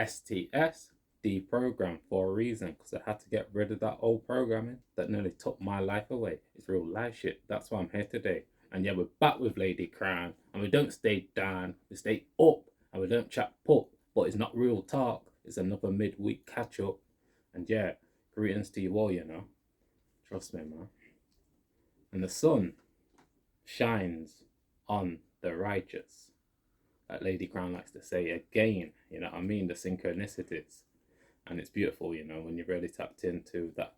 STS deprogrammed for a reason, because I had to get rid of that old programming that nearly took my life away. It's real life shit. That's why I'm here today. And yeah, we're back with Lady Crown, and we don't stay down, we stay up, and we don't chat put, but it's not real talk. It's another midweek catch up. And yeah, greetings to you all, you know. Trust me, man. And the sun shines on the righteous, like Lady Crown likes to say again, you know what I mean? The synchronicities. And it's beautiful, you know, when you're really tapped into that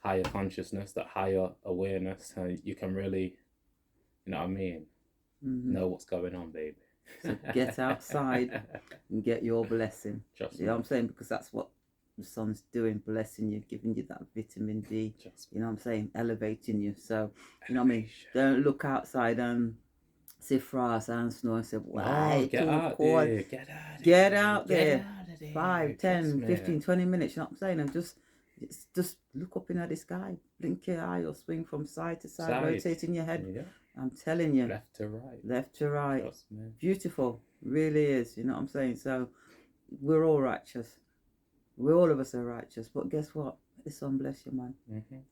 higher consciousness, that higher awareness, you can really, you know what I mean, know what's going on, baby. So get outside and get your blessing. Trust you know what I'm saying? Because that's what the sun's doing, blessing you, giving you that vitamin D. You know what I'm saying? Elevating you. So, you know what I mean? Don't look outside and see frost and snow and say, why? Get out cold. there. Get out there. 5, 10, 15, 20 minutes, you know what I'm saying? And just look up into the sky. Blink your eye or swing from side to side. Rotating your head. Yeah. I'm telling you. Left to right. Left to right. Trust me. Beautiful. Really is. You know what I'm saying? So we're all righteous. All of us are righteous. But guess what? Let the sun bless you, man.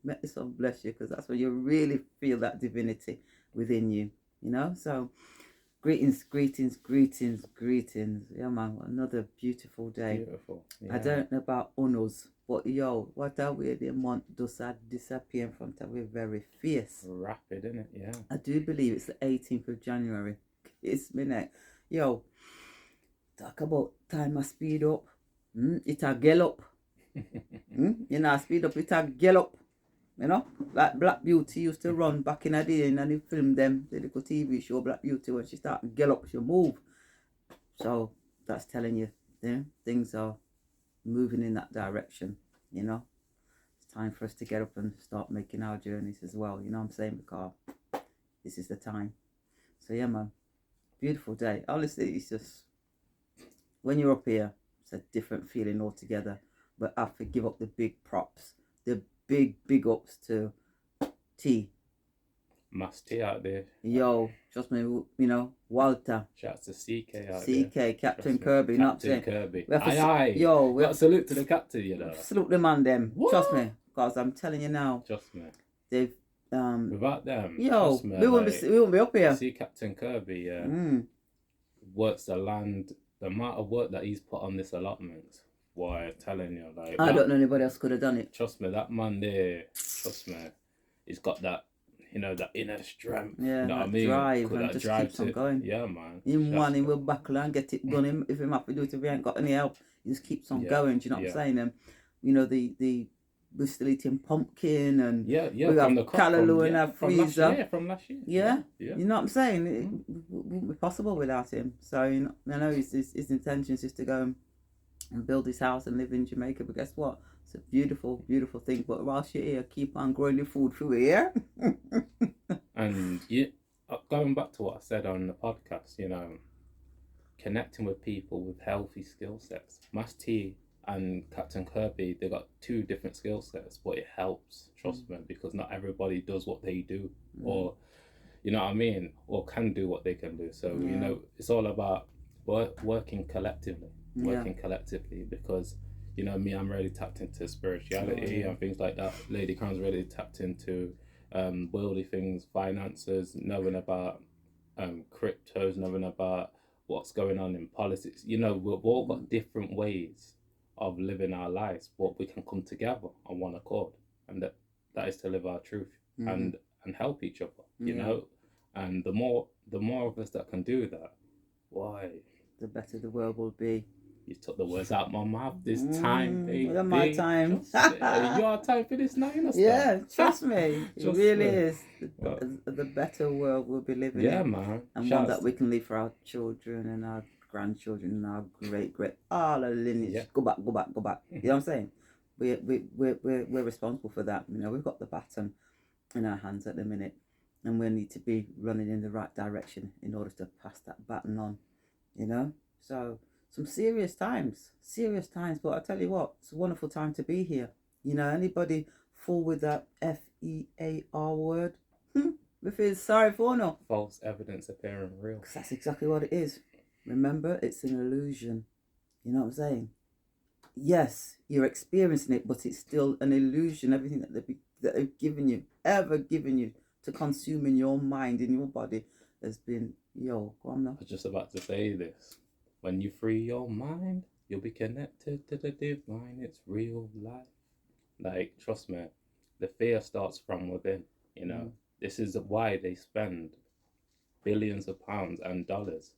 Let the sun bless you, because that's when you really feel that divinity within you. You know? So greetings. Yeah, man. Another beautiful day. Beautiful. Yeah. I don't know about others, but yo, what are we? The month does disappear in front of me very fierce. Rapid, isn't it? Yeah. I do believe it's the 18th of January. It's minute. Yo, talk about time I speed up. It a gallop. You know, speed up, it a gallop. You know, like Black Beauty used to run back in the day, and they filmed them, the little TV show Black Beauty, when she start gallop, she move. So that's telling you, things are moving in that direction. You know, it's time for us to get up and start making our journeys as well. You know what I'm saying? Because this is the time. So yeah, man, beautiful day. Honestly, it's just, when you're up here, it's a different feeling altogether. But I have to give up the big props, the big ups to T. Must T out there. Yo, trust me, you know, Walter. Shouts to CK out there. CK, Captain Kirby, not saying. Kirby. Aye. Yo, we got salute to the captain, you know. Salute the man, them. What? Trust me, because I'm telling you now. Trust me. They've without them, yo, me, we won't be up here. See Captain Kirby, works the land. The amount of work that he's put on this allotment. Why, I'm telling you, like, I don't know anybody else could have done it. Trust me, that man there. Trust me, he's got that, you know, that inner strength. Yeah, you know that what I mean? drive, and just keeps on going. Yeah, man. Him one, he will buckle and get it done. If him have to do it, if he ain't got any help, he just keeps on going. Do you know what I'm saying? And you know, we're still eating pumpkin, and we have callaloo in our freezer. From last year. Yeah. You know what I'm saying? It wouldn't be possible without him. So you know, I know his intentions is to go and build his house and live in Jamaica. But guess what? It's a beautiful, beautiful thing. But whilst you're here, keep on growing the food for here. And going back to what I said on the podcast, you know, connecting with people with healthy skill sets. Mass T and Captain Kirby, they got 2 different skill sets, but it helps, trust me, because not everybody does what they do, or, you know what I mean, or can do what they can do. So, you know, it's all about working collectively. Because, you know, me, I'm really tapped into spirituality and things like that. Lady Crown's really tapped into worldly things, finances, knowing about cryptos, knowing about what's going on in politics. You know, we've all got different ways of living our lives, but we can come together on one accord, and that is to live our truth and help each other, you know. And the more of us that can do that, why, the better the world will be. You took the words out of my mouth this time, baby. It's my time. Your time for this now, you know. Yeah, trust me. It really is. The better world we'll be living in. Yeah, man. And one that we can leave for our children and our grandchildren and our great all our lineage. Yeah. Go back. You know what I'm saying? We're responsible for that. You know, we've got the baton in our hands at the minute, and we need to be running in the right direction in order to pass that baton on. You know, so some serious times. But I tell you what, it's a wonderful time to be here. You know, anybody fall with that FEAR word? We feel sorry for no. False evidence appearing real. Because that's exactly what it is. Remember, it's an illusion. You know what I'm saying? yes, you're experiencing it, but it's still an illusion. Everything that they've given you, ever given you, to consume in your mind, in your body, has been, yo, go on now. I was just about to say this. When you free your mind, you'll be connected to the divine. It's real life. Like, trust me, the fear starts from within. You know, this is why they spend billions of pounds and dollars.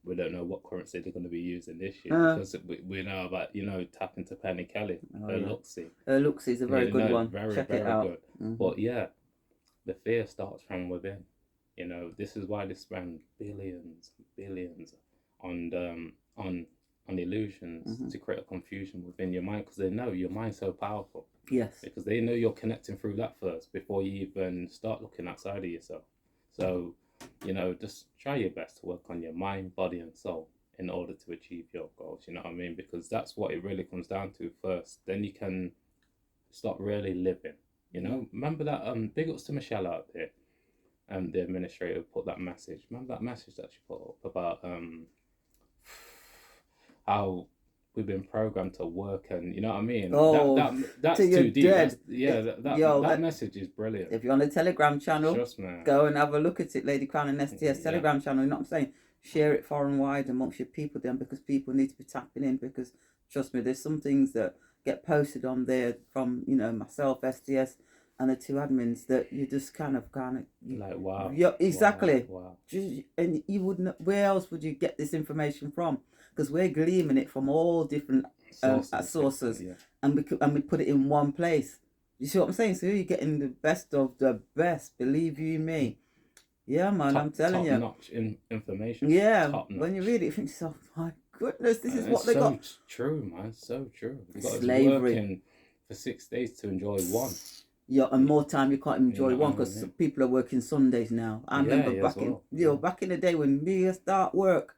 We don't know what currency they're going to be using this year because we know about, tapping to Penny Kelly, her Luxie. Her Luxie is a very good one. Very, Check very it out. good. But yeah, the fear starts from within. This is why they spend billions on illusions to create a confusion within your mind, because they know your mind's so powerful. Yes. Because they know you're connecting through that first before you even start looking outside of yourself. So, just try your best to work on your mind, body, and soul in order to achieve your goals. You know what I mean? Because that's what it really comes down to first. Then you can start really living. Remember that big ups to Michelle out there. The administrator put that message. Remember that message that she put up about how we've been programmed to work, and you know what I mean? Oh, that's too deep. That message is brilliant. If you're on the Telegram channel, trust me, go and have a look at it, Lady Crown and STS Telegram channel. You know what I'm saying? Share it far and wide amongst your people then, because people need to be tapping in, because trust me, there's some things that get posted on there from, myself, STS, and the two admins that you just kind of like, wow. Yeah, exactly. Wow. And you wouldn't, where else would you get this information from? Because we're gleaming it from all different sources, and we put it in one place. You see what I'm saying? So you're getting the best of the best, believe you me. Yeah, man, I'm telling you. Top-notch information. Yeah, Top-notch. when you read it, you think to yourself, my goodness, this is what they got. So true, man, so true. You got Slavery. us working for 6 days to enjoy one. Yeah, and more time you can't enjoy one, because people are working Sundays now. I remember back in the day when we start work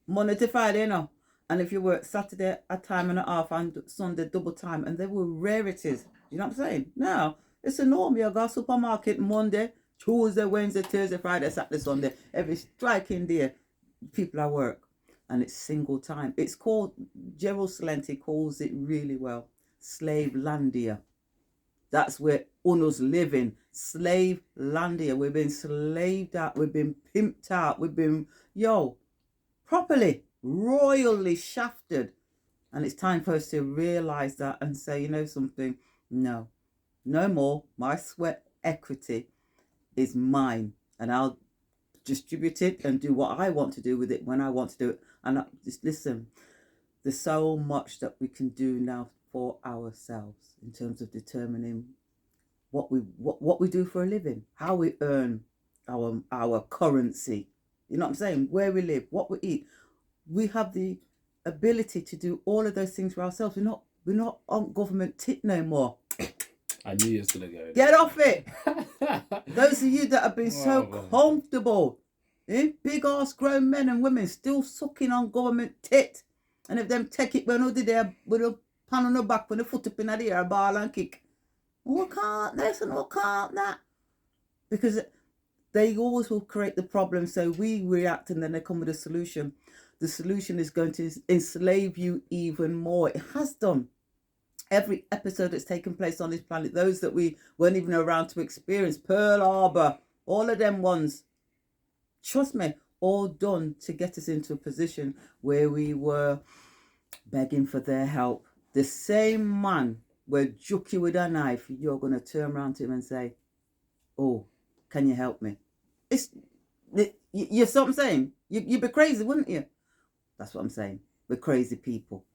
Monday to Friday, and if you work Saturday a time and a half and Sunday double time, and they were rarities. You know what I'm saying? Now it's a norm. You go to supermarket Monday, Tuesday, Wednesday, Thursday, Friday, Saturday, Sunday. Every striking day, people at work, and it's single time. It's called, Gerald Celente calls it really well, slave landia. That's where Uno's living. Slave landia. We've been slaved out. We've been pimped out. We've been, properly, royally shafted. And it's time for us to realise that and say, you know something? No more. My sweat equity is mine, and I'll distribute it and do what I want to do with it when I want to do it. And just listen, there's so much that we can do now for ourselves in terms of determining what we do for a living, how we earn our currency. You know what I'm saying? Where we live, what we eat. We have the ability to do all of those things for ourselves. We're not on government tit no more. I knew you was gonna go. Get off it. Those of you that have been so comfortable, big ass grown men and women still sucking on government tit, and if them take it when they there with a pan on the back, with the foot up in the air, ball and kick. We can't this and we can't that, because they always will create the problem. So we react, and then they come with a solution. The solution is going to enslave you even more. It has done. Every episode that's taken place on this planet, those that we weren't even around to experience, Pearl Harbor, all of them ones, trust me, all done to get us into a position where we were begging for their help. The same man will juke you with a knife, you're going to turn around to him and say, oh, can you help me? You see what I'm saying? You'd be crazy, wouldn't you? That's what I'm saying. We're crazy people.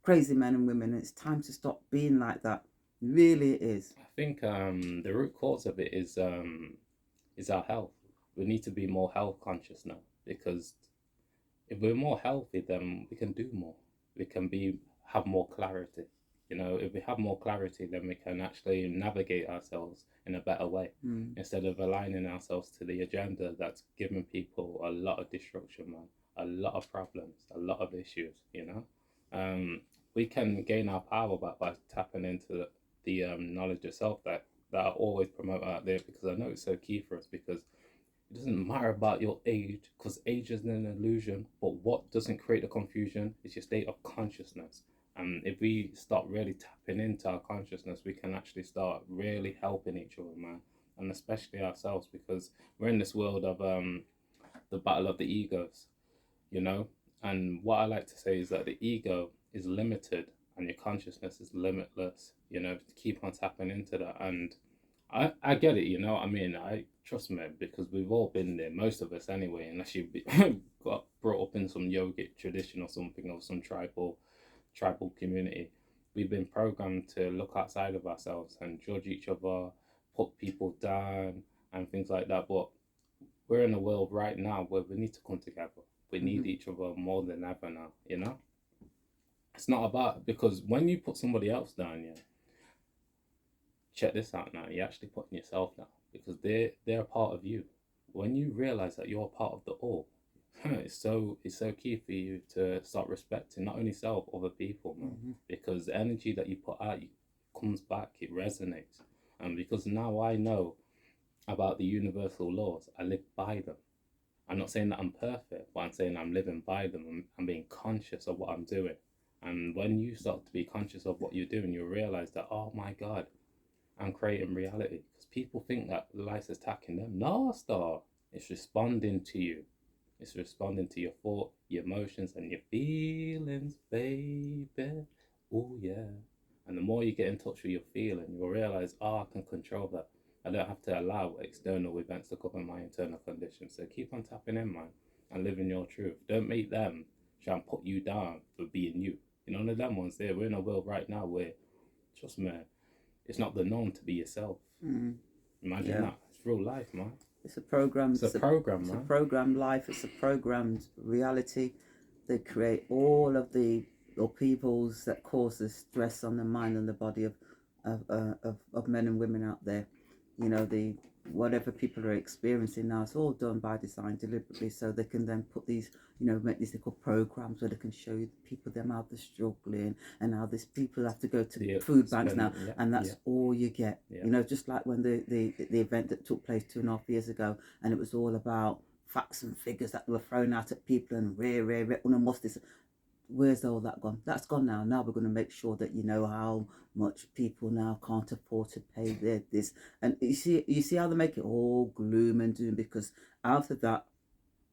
Crazy men and women, and it's time to stop being like that. Really, it is. I think the root cause of it is our health. We need to be more health conscious now, because if we're more healthy, then we can do more. We can have more clarity. If we have more clarity, then we can actually navigate ourselves in a better way, instead of aligning ourselves to the agenda that's giving people a lot of destruction, man, a lot of problems, a lot of issues. We can gain our power back by tapping into the knowledge of self that I always promote out there, because I know it's so key for us. Because it doesn't matter about your age, because age is an illusion, but what doesn't create the confusion is your state of consciousness. And if we start really tapping into our consciousness, we can actually start really helping each other, man, and especially ourselves, because we're in this world of the battle of the egos, you know. And what I like to say is that the ego is limited and your consciousness is limitless, you know, to keep on tapping into that. And I get it, you know. I mean, I trust me, because we've all been there, most of us anyway, unless you got brought up in some yogic tradition or something, or some tribal community. We've been programmed to look outside of ourselves and judge each other, put people down, and things like that. But we're in a world right now where we need to come together. We need each other more than ever now, you know? It's not about, because when you put somebody else down, yeah, check this out now, you're actually putting yourself down, because they're a part of you. When you realize that you're a part of the all, it's so key for you to start respecting not only self, other people, man. Because the energy that you put out comes back, it resonates. And because now I know about the universal laws, I live by them. I'm not saying that I'm perfect, but I'm saying I'm living by them. I'm being conscious of what I'm doing. And when you start to be conscious of what you're doing, you'll realize that, oh my God, I'm creating reality. Because people think that life's attacking them. No, star. It's responding to you. It's responding to your thought, your emotions, and your feelings, baby. Oh, yeah. And the more you get in touch with your feeling, you'll realize, oh, I can control that. I don't have to allow external events to govern my internal conditions. So keep on tapping in, man, and living your truth. Don't make them try and put you down for being you. You know, none of them ones there. We're in a world right now where, trust me, it's not the norm to be yourself. Imagine that. It's real life, man. It's a program. It's a program, man. It's a programmed life. It's a programmed reality. They create all of the upheavals that causes stress on the mind and the body of men and women out there. You know, the whatever people are experiencing now, it's all done by design deliberately, so they can then put these, you know, make these little programs where they can show you the people them how they're struggling and how these people have to go to the food banks now, and that's all you get. You know, just like when the event that took place 2.5 years ago, and it was all about facts and figures that were thrown out at people and what's this. Where's all that gone? That's gone now. Now we're going to make sure that you know how much people now can't afford to pay their this. And you see how they make it all gloom and doom, because out of that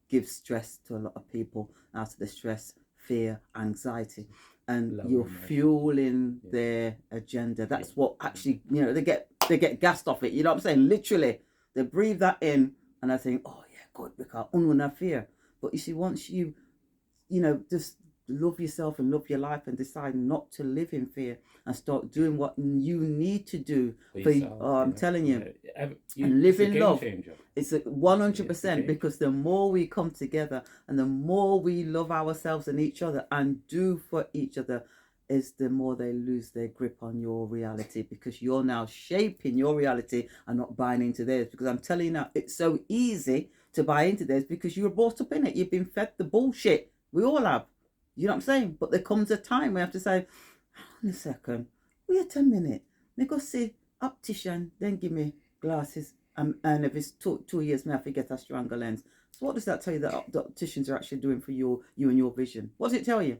gives stress to a lot of people. Out of the stress, fear, anxiety, and you're fueling their agenda. That's what actually, you know, they get gassed off it. You know what I'm saying? Literally, they breathe that in, and I think, oh yeah, good, because unwana fear. But you see, once you know, just love yourself and love your life and decide not to live in fear and start doing what you need to do for yourself, I'm telling you, and live in love. It's a 100%, because the more we come together and the more we love ourselves and each other and do for each other, is the more they lose their grip on your reality, because you're now shaping your reality and not buying into theirs. Because I'm telling you now, it's so easy to buy into theirs because you were brought up in it. You've been fed the bullshit. We all have. You know what I'm saying? But there comes a time we have to say, hang on a second, wait a minute. Me go see optician, then give me glasses. And if it's 2 years, me have to get a stronger lens. So what does that tell you that the opticians are actually doing for you and your vision? What does it tell you?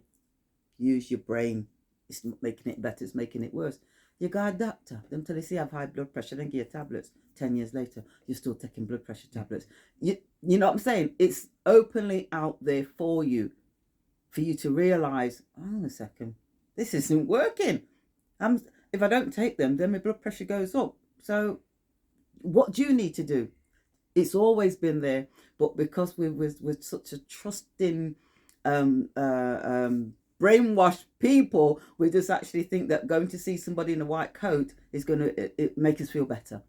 Use your brain. It's not making it better, it's making it worse. You got a doctor, them tell you say you have high blood pressure, then give you tablets. 10 years later, you're still taking blood pressure tablets. You know what I'm saying? It's openly out there for you to realize, hang on a second, this isn't working. If I don't take them, then my blood pressure goes up. So what do you need to do? It's always been there, but because we're such a trusting, brainwashed people, we just actually think that going to see somebody in a white coat is going to make us feel better,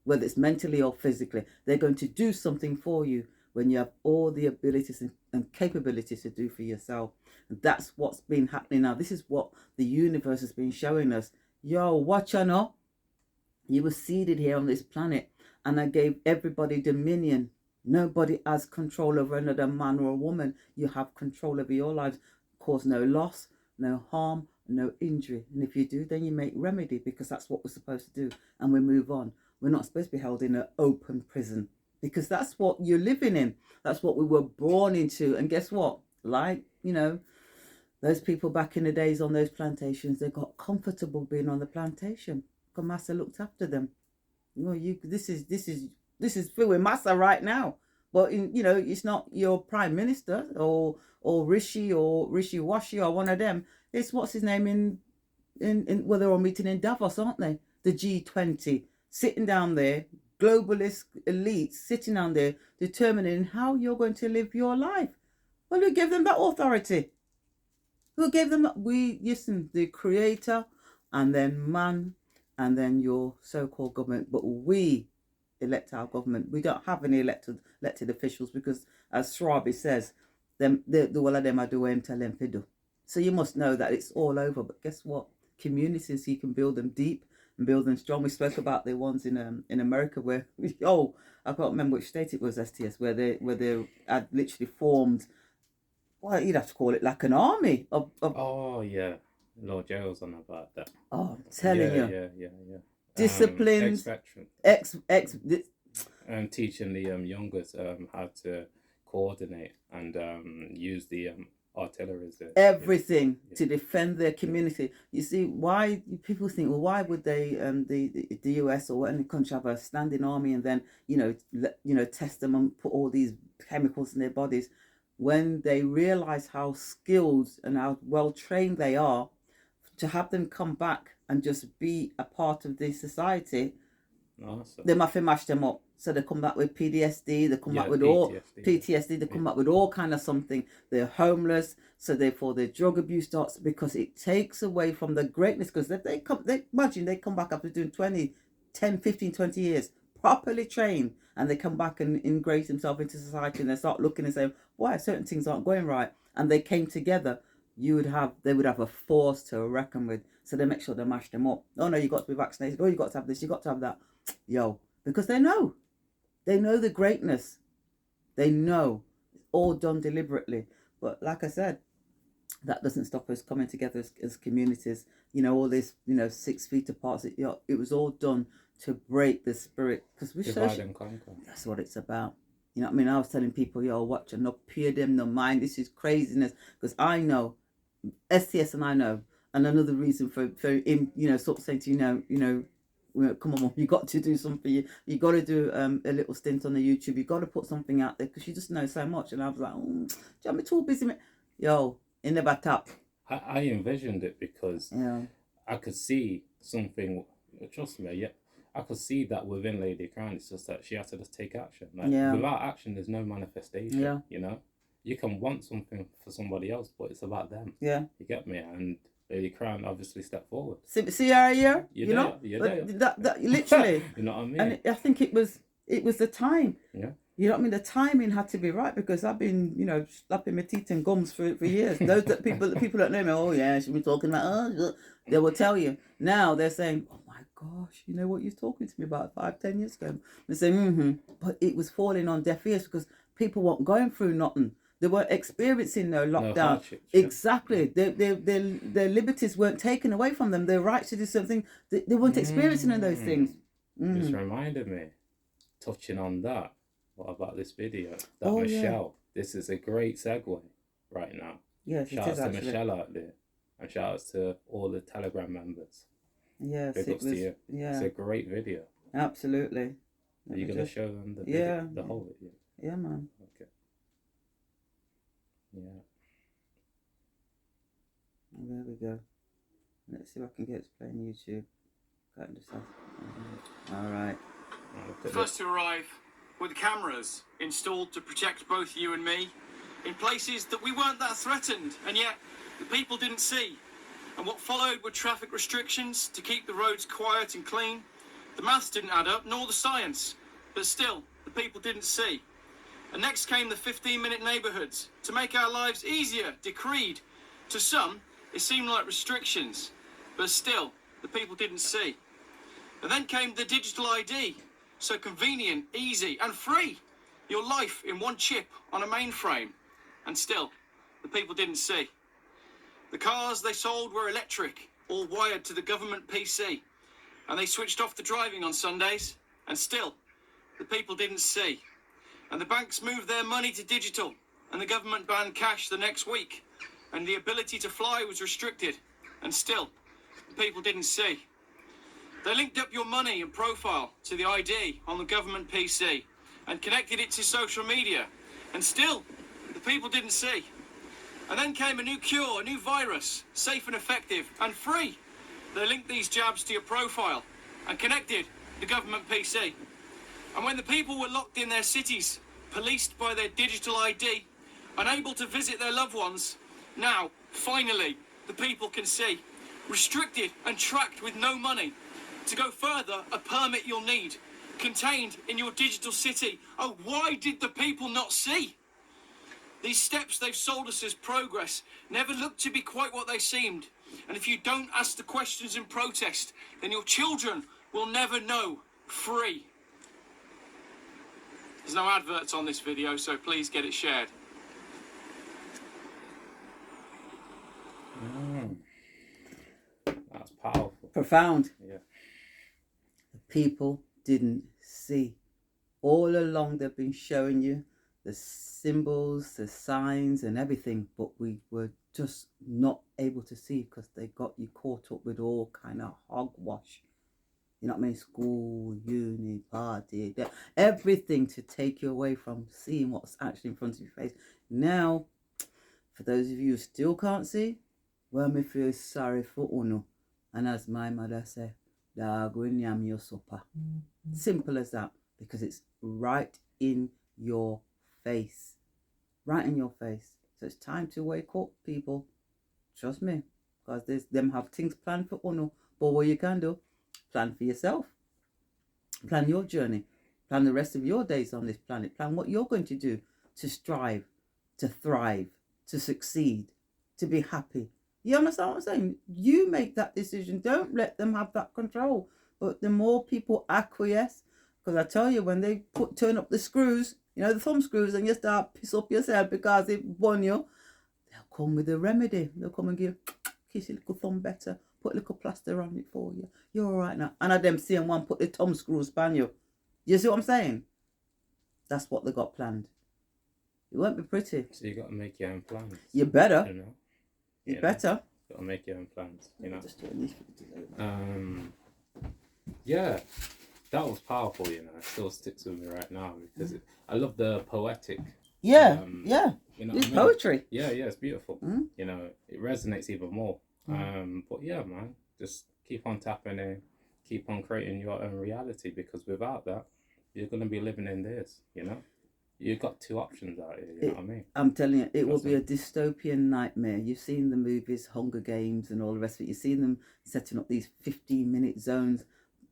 whether it's mentally or physically. They're going to do something for you when you have all the abilities and capabilities to do for yourself. And that's what's been happening now. This is what the universe has been showing us. Yo, watch out now. You were seeded here on this planet, and I gave everybody dominion. Nobody has control over another man or a woman. You have control over your lives. Cause no loss, no harm, no injury. And if you do, then you make remedy, because that's what we're supposed to do. And we move on. We're not supposed to be held in an open prison, because that's what you're living in. That's what we were born into. And guess what? Like, you know, Those people back in the days on those plantations, they got comfortable being on the plantation. Because Massa looked after them. You know, this is Phil with Massa right now. But it's not your prime minister or Rishi Washi or one of them. It's what's his name in well, they're all meeting in Davos, aren't they? The G20 sitting down there, globalist elites sitting down there, determining how you're going to live your life. Well, who gave them that authority? Who gave them that? Listen, the creator, and then man, and then your so-called government. But we elect our government. We don't have any elected officials because, as Srabi says, the all of them are doing tell them to do. So you must know that it's all over. But guess what? Communities, you can build them deep and build them strong. We spoke about the ones in America where I can't remember which state it was, STS, where they had literally formed. Well, you'd have to call it like an army of Oh yeah, Lord Gerald's on about that. oh, I'm telling you, Yeah. disciplined ex-veteran. And teaching the youngest how to coordinate and use the artillery. Everything to defend their community. You see, why people think, well, why would they the US or any country have a standing army and then test them and put all these chemicals in their bodies when they realize how skilled and how well trained they are, to have them come back and just be a part of the society. Awesome. They might mash them up. So they come back with PTSD, they come back with all PTSD, they come back with all kind of something. They're homeless, so therefore their drug abuse starts because it takes away from the greatness. Because if they come back after doing 10, 15, 20 years, properly trained, and they come back and integrate themselves into society and they start looking and saying, why certain things aren't going right, and they came together, they would have a force to reckon with. So they make sure they mash them up. Oh no, you got to be vaccinated. Oh, you got to have this, you got to have that. Because they know the greatness. They know it's all done deliberately. But like I said, that doesn't stop us coming together as communities. All this, 6 feet apart. It was all done to break the spirit, because we divide and conquer. That's what it's about. You know what I mean? I was telling people, watch and not peer them no mind. This is craziness, because I know STS and I know, and another reason for him, sort of saying to come on, Mom, you got to do something. You got to do a little stint on the YouTube. You got to put something out there because you just know so much. And I was like, I'm too busy. It never tapped. I envisioned it because I could see something. Trust me, I could see that within Lady Crown. It's just that she has to just take action. Without action, there's no manifestation. Yeah. You can want something for somebody else, but it's about them. Yeah. You get me? And Lady Crown obviously stepped forward. See her here? That literally. You know what I mean? And I think it was the time. Yeah. You know what I mean? The timing had to be right, because I've been, slapping my teeth and gums for years. Those people that know me, oh yeah, she's been talking about, they will tell you. Now they're saying, oh my gosh, you know what you're talking to me about 5-10 years ago. They say, but it was falling on deaf ears because people weren't going through nothing. They weren't experiencing no lockdown. No hardships, exactly. Their liberties weren't taken away from them. Their rights to do something, they weren't experiencing those things. Just reminded me, touching on that, what about this video? Michelle, this is a great segue right now. Yes, shout outs to Michelle out there, and shout outs to all the Telegram members. Yes, big ups to you. Yeah, it's a great video. Absolutely. Are you gonna show them the video, the whole video? Yeah, man. Okay. Yeah. There we go. Let's see if I can get it to play on YouTube. All right. First to arrive with cameras installed to protect both you and me in places that we weren't that threatened, and yet the people didn't see. And what followed were traffic restrictions to keep the roads quiet and clean. The maths didn't add up, nor the science, but still, the people didn't see. And next came the 15-minute neighbourhoods to make our lives easier, decreed. To some, it seemed like restrictions, but still, the people didn't see. And then came the digital ID, so convenient, easy and free. Your life in one chip on a mainframe, and still, the people didn't see. The cars they sold were electric, all wired to the government PC, and they switched off the driving on Sundays, and still, the people didn't see. And the banks moved their money to digital, and the government banned cash the next week, and the ability to fly was restricted, and still, the people didn't see. They linked up your money and profile to the ID on the government PC and connected it to social media, and still, the people didn't see. And then came a new cure, a new virus, safe and effective and free. They linked these jabs to your profile and connected the government PC. And when the people were locked in their cities, policed by their digital ID, unable to visit their loved ones, now, finally, the people can see. Restricted and tracked with no money. To go further, a permit you'll need. Contained in your digital city. Oh, why did the people not see? These steps they've sold us as progress never looked to be quite what they seemed. And if you don't ask the questions and protest, then your children will never know free. There's no adverts on this video, so please get it shared. That's powerful. Profound. Yeah. The people didn't see. All along they've been showing you the symbols, the signs and everything, but we were just not able to see because they got you caught up with all kind of hogwash. You know what I mean? School, uni, party, everything to take you away from seeing what's actually in front of your face. Now, for those of you who still can't see, well, me feel sorry for Uno. And as my mother said, dog will yam your supper. Simple as that, because it's right in your face. Right in your face. So it's time to wake up, people. Trust me. Because there's them have things planned for Uno. But what you can do, plan for yourself. Plan your journey. Plan the rest of your days on this planet. Plan what you're going to do to strive, to thrive, to succeed, to be happy. You understand what I'm saying? You make that decision. Don't let them have that control. But the more people acquiesce, because I tell you, when they turn up the screws, you know, the thumb screws, and you start piss up yourself because they won you, they'll come with a remedy. They'll come and give, kiss your little thumb better, put a little plaster on it for you. You're all right now. And I them seeing one put the thumb screws on you. You see what I'm saying? That's what they got planned. It won't be pretty. So you got to make your own plans. You better. You know? You better. Got to make your own plans. You know. Just doing this. Yeah, that was powerful. You know, it still sticks with me right now because I love the poetic. Yeah, You know, it's poetry. Yeah, it's beautiful. You know, it resonates even more. But yeah, man, just keep on tapping in, keep on creating your own reality, because without that, you're gonna be living in this. You know. You've got two options out here, you know what I mean? I'm telling you, it will be a dystopian nightmare. You've seen the movies, Hunger Games and all the rest of it. You've seen them setting up these 15-minute zones.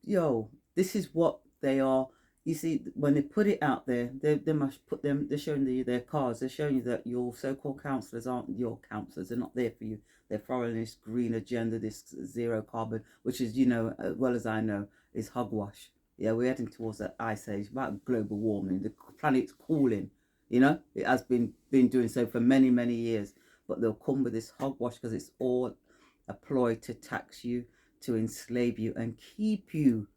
Yo, this is what they are. You see, when they put it out there, they must put them, they're showing you their cards. They're showing you that your so-called counsellors aren't your counsellors. They're not there for you. They're following this green agenda, this zero carbon, which is, you know, as well as I know, is hogwash. Yeah, we're heading towards that ice age, about global warming. The planet's cooling, you know. It has been doing so for many, many years. But they'll come with this hogwash because it's all a ploy to tax you, to enslave you and keep you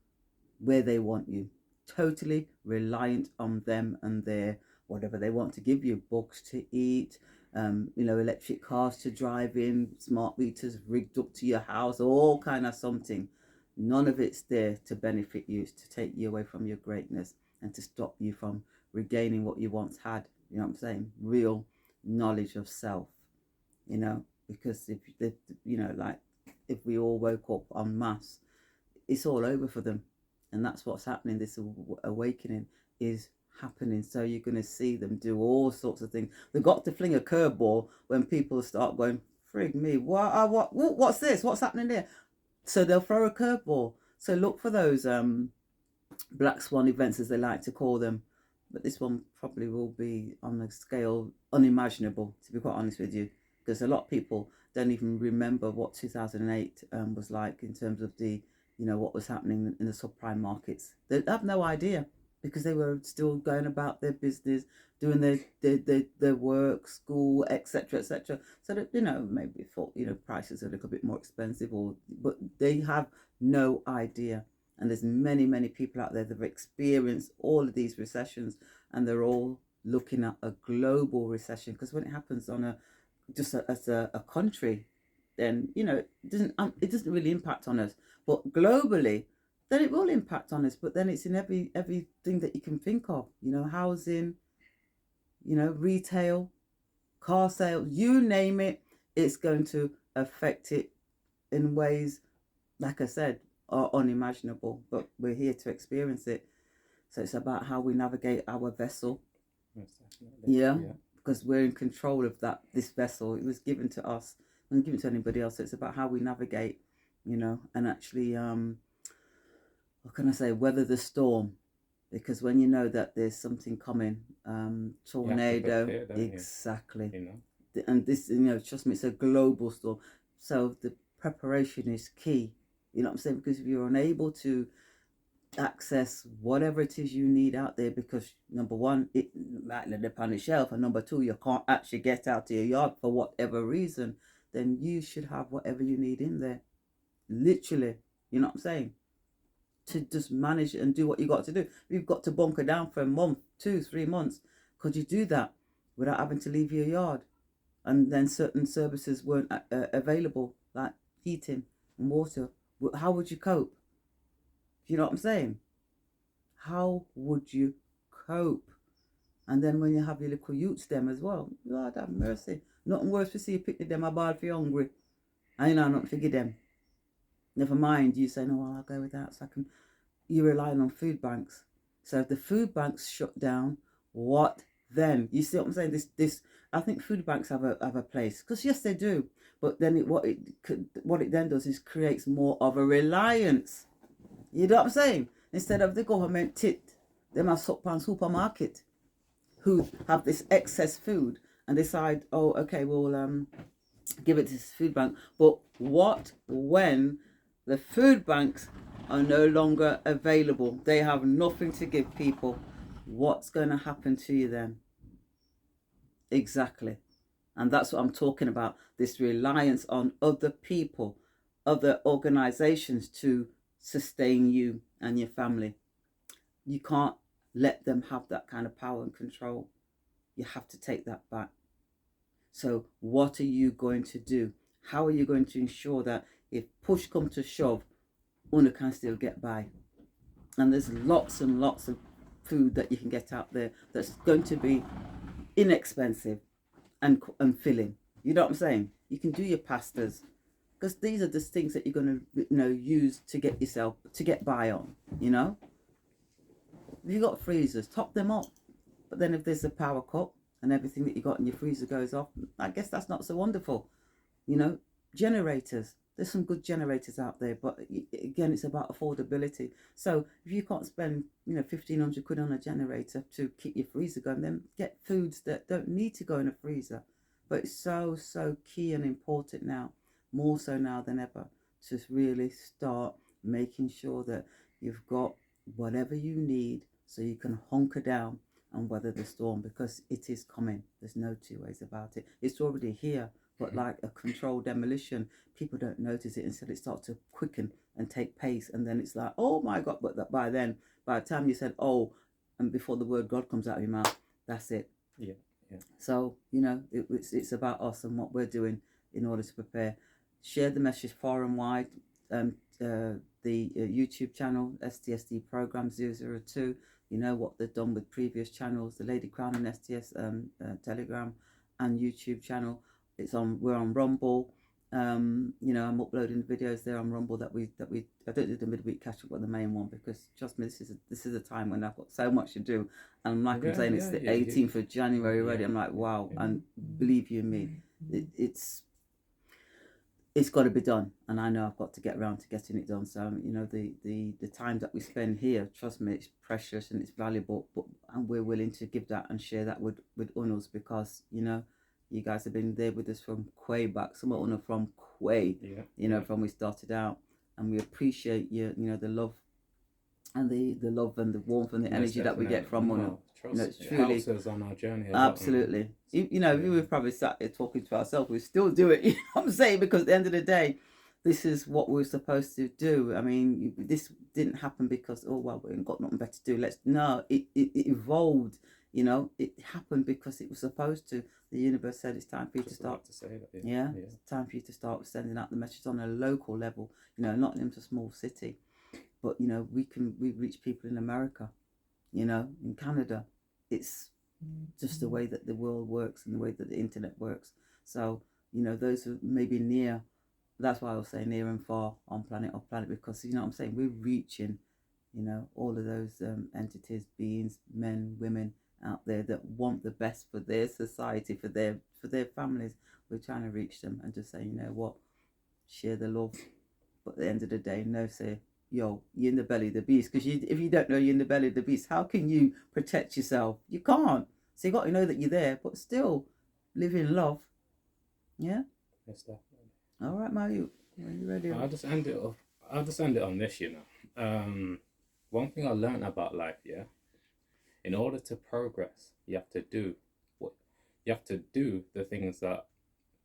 where they want you. Totally reliant on them and their whatever they want to give you. Books to eat, you know, electric cars to drive in, smart meters rigged up to your house, all kind of something. None of it's there to benefit you. It's to take you away from your greatness and to stop you from regaining what you once had. You know what I'm saying? Real knowledge of self, you know, because if you know, like if we all woke up en masse, it's all over for them. And that's what's happening. This awakening is happening. So you're going to see them do all sorts of things. They've got to fling a curveball when people start going, frig me, what's this? What's happening there? So they'll throw a curveball. So look for those black swan events, as they like to call them. But this one probably will be on a scale unimaginable, to be quite honest with you. Because a lot of people don't even remember what 2008 was like in terms of the, you know, what was happening in the subprime markets. They have no idea because they were still going about their business, doing their work, school, etc., etc. So that, you know, maybe thought, you know, prices are a little bit more expensive, but they have no idea. And there's many, many people out there that have experienced all of these recessions, and they're all looking at a global recession, because when it happens on a just as a country, then it doesn't really impact on us. But globally, then it will impact on us. But then it's in everything that you can think of. Housing, retail, car sales, you name it. It's going to affect it in ways, like I said, are unimaginable. But we're here to experience it. So it's about how we navigate our vessel. Yes, definitely. Yeah. Because we're in control of this vessel. It was given to us, it wasn't given to anybody else. So it's about how we navigate, and actually, what can I say, weather the storm. Because when you know that there's something coming, tornado, prepare, don't exactly. you? And this, trust me, it's a global storm. So the preparation is key. You know what I'm saying? Because if you're unable to access whatever it is you need out there, because number one, it might let it on the shelf, and number two, you can't actually get out to your yard for whatever reason, then you should have whatever you need in there. Literally, you know what I'm saying? To just manage it and do what you got to do. You've got to bunker down for a month, 2-3 months. Could you do that without having to leave your yard? And then certain services weren't available, like heating and water. How would you cope? You know what I'm saying? How would you cope? And then when you have your little youths them as well, Lord have mercy. Nothing worse to see you pick them a ball for you hungry. I know not figure them. Never mind you saying, oh, well, I'll go with that. So you're relying on food banks. So if the food banks shut down, what then? You see what I'm saying? This I think food banks have a place, because yes they do. But then what it then does is creates more of a reliance. You know what I'm saying? Instead of the government them a supermarket who have this excess food and decide, oh, okay, we'll give it to this food bank. But what when the food banks are no longer available? They have nothing to give people. What's going to happen to you then? Exactly. And that's what I'm talking about. This reliance on other people, other organizations to sustain you and your family. You can't let them have that kind of power and control. You have to take that back. So what are you going to do? How are you going to ensure that if push comes to shove, Una can still get by? And there's lots and lots of food that you can get out there that's going to be inexpensive and filling. You know what I'm saying? You can do your pastas, because these are the things that you're going to use to get by on. If you've got freezers, top them up. But then if there's a power cut and everything that you got in your freezer goes off, I guess that's not so wonderful. Generators, there's some good generators out there, but again, it's about affordability. So if you can't spend 1,500 quid on a generator to keep your freezer going, then get foods that don't need to go in a freezer. But it's so key and important now, more so now than ever, to really start making sure that you've got whatever you need so you can hunker down and weather the storm, because it is coming. There's no two ways about it. It's already here, but like a controlled demolition, people don't notice it until it starts to quicken and take pace, and then it's like, oh my God. But by the time you said oh, and before the word God comes out of your mouth, that's it. Yeah. So it's about us and what we're doing in order to prepare. Share the message far and wide. The YouTube channel STSD program 002. You know what they've done with previous channels, the Lady Crown and STS Telegram and YouTube channel. We're on Rumble. I'm uploading videos there on Rumble that we I don't do the midweek catch-up on the main one, because trust me, this is a time when I've got so much to do, and like I'm saying, it's the 18th of January already. I'm like, wow. And believe you me, it's got to be done, and I know I've got to get around to getting it done. So the time that we spend here, trust me, it's precious and it's valuable, and we're willing to give that and share that with Unos, because you guys have been there with us from way back. Some of us from way, from we started out, and we appreciate the love and the love and the warmth and the energy that we get from Uno. It's truly helps us on our journey. Absolutely. We've probably sat here talking to ourselves. We still do it. You know what I'm saying? Because at the end of the day, this is what we're supposed to do. I mean, this didn't happen because we ain't got nothing better to do. It evolved You know, it happened because it was supposed to. The universe said it's time for you to Just start. like to say that. Yeah, it's time for you to start sending out the message on a local level. You know, not into a small city, but you know, we reach people in America. You know, in Canada, it's just the way that the world works and the way that the internet works. So you know, those who maybe near. That's why I was saying near and far on planet because you know what I'm saying, we're reaching, you know, all of those entities, beings, men, women out there that want the best for their society, for their families. We're trying to reach them and just say, you know what, share the love. But at the end of the day, no, say, yo, you're in the belly of the beast. Because if you don't know you're in the belly of the beast, how can you protect yourself? You can't. So you got to know that you're there, but still live in love. Yeah. Yes, definitely. All right, Mayu, are you ready? I'll just end it off. I'll just end it on this, you know. One thing I learned about life, yeah. In order to progress, you have to do the things that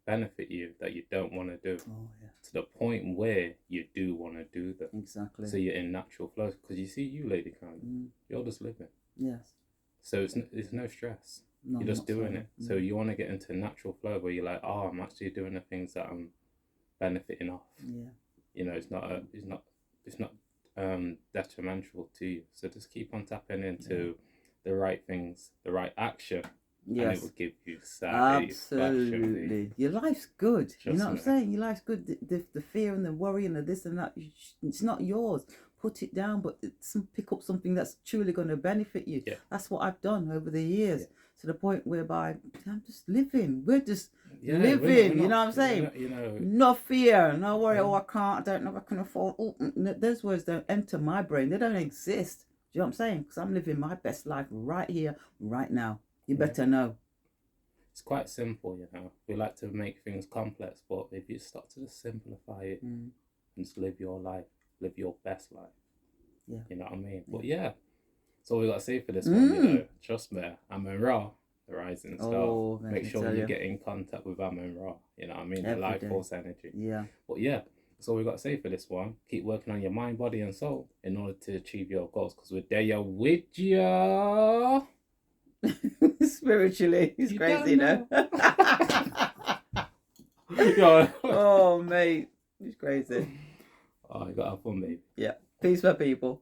benefit you that you don't want to do. Oh yeah. To the point where you do want to do them. Exactly. So you're in natural flow. Because you see, you, Lady Karen, you're just living. Yes. So it's no stress. No, You're just doing so. it. So you want to get into natural flow where you're like, oh, I'm actually doing the things that I'm benefiting off. Yeah. You know, it's not detrimental to you. So just keep on tapping into the right things, the right action. Yes. And it will give you satisfaction. Absolutely. Your life's good. You know what I'm me. saying? Your life's good. The fear and the worry and the this and that, it's not yours. Put it down, but pick up something that's truly going to benefit you. Yeah. That's what I've done over the years. Yeah. To the point whereby I'm just living. We're just Yeah, living. we're not, you know what I'm saying? You know, no fear, no worry. Oh, I can't. I don't know if I can afford. Oh, those words don't enter my brain. They don't exist. Do you know what I'm saying? Because I'm living my best life right here, right now. You better know. It's quite simple, you know. We like to make things complex, but if you start to just simplify it and just live your life, live your best life. Yeah. You know what I mean? But yeah, that's all we got to say for this one, you know. Trust me, Amen Ra, the rising star. Oh, make sure you get in contact with Amen Ra, you know what I mean? The life force energy. Yeah. But yeah, that's all we got to say for this one. Keep working on your mind, body, and soul in order to achieve your goals, because we're there with ya. Spiritually, he's crazy, you know. Oh, mate, he's crazy. Oh, you got to have fun, babe. Yeah. Peace, my people.